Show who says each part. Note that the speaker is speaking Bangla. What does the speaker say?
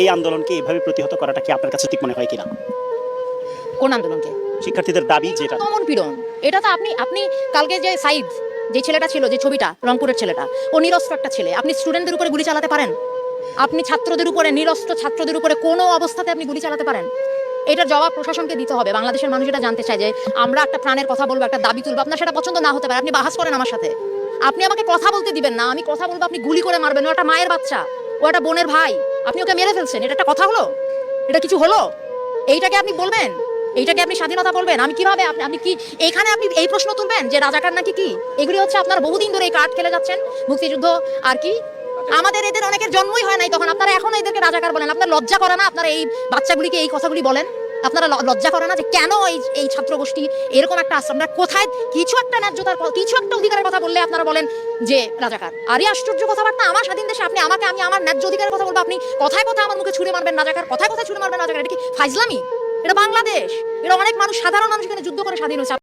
Speaker 1: এই আন্দোলনকে এভাবে প্রতিহত করাটা কি আপনার কাছে ঠিক মনে হয় কিনা?
Speaker 2: কোন আন্দোলনকে?
Speaker 1: শিক্ষার্থীদের দাবি যেটা।
Speaker 2: দমন পীড়ন। এটা তো আপনি আপনি কালকে যে সাইদ, যে ছেলেটা ছিল, যে ছবিটা, রংপুরের ছেলেটা, ও নিরস্ত্র একটা ছেলে। আপনি স্টুডেন্টদের উপরে গুলি চালাতে পারেন? আপনি ছাত্রদের উপরে, নিরস্ত্র ছাত্রদের উপরে কোনো অবস্থাতে আপনি গুলি চালাতে পারেন? এটার জবাব প্রশাসনকে দিতে হবে। বাংলাদেশের মানুষ এটা জানতে চায় যে আমরা একটা প্রাণের কথা বলবো, একটা দাবি তুলবো, আপনার সেটা পছন্দ না হতে পারে, আপনি বাহাস করেন আমার সাথে, আপনি আমাকে কথা বলতে দিবেন না, আমি কথা বলবো, আপনি গুলি করে মারবেন। ও একটা মায়ের বাচ্চা, ও একটা বোনের ভাই, আপনি ওকে মেরে ফেলছেন। এটা একটা কথা হলো? এটা কিছু হলো? এইটাকে আপনি বলবেন? এইটাকে আপনি স্বাধীনতা বলবেন? আমি কিভাবে আপনি কি এখানে আপনি এই প্রশ্ন তুলবেন যে রাজাকার নাকি কি? এগুলি হচ্ছে আপনারা বহুদিন ধরে এই কার্ড খেলে যাচ্ছেন, মুক্তিযুদ্ধ আর কি। আমাদের এদের অনেকের জন্মই হয় নাই তখন, আপনারা এখন এদেরকে রাজাকার বলেন। আপনার লজ্জা করে না? আপনারা এই বাচ্চাগুলিকে এই কথাগুলি বলেন? আপনারা লজ্জা করে না যে কেন এই এই ছাত্র গোষ্ঠী এরকম একটা আশ্রম? আপনারা কোথায় কিছু একটা ন্যায্যতার, কিছু একটা অধিকারের কথা বললে আপনারা বলেন যে রাজাকার? আরই আশ্চর্য কথাবার্তা। আমার স্বাধীন দেশে আপনি আমাকে, আমি আমার ন্যায্য অধিকারের কথা বলবো, আপনি কথায় কথায় আমার মুখে ছুড়ে মারবেন রাজাকার, কথায় কথায় ছুড়ে মারবেন রাজাকার। এটা কি ফাইজলামি? এটা বাংলাদেশ। এটা অনেক মানুষ, সাধারণ মানুষ এখানে যুদ্ধ করে স্বাধীন হয়েছে।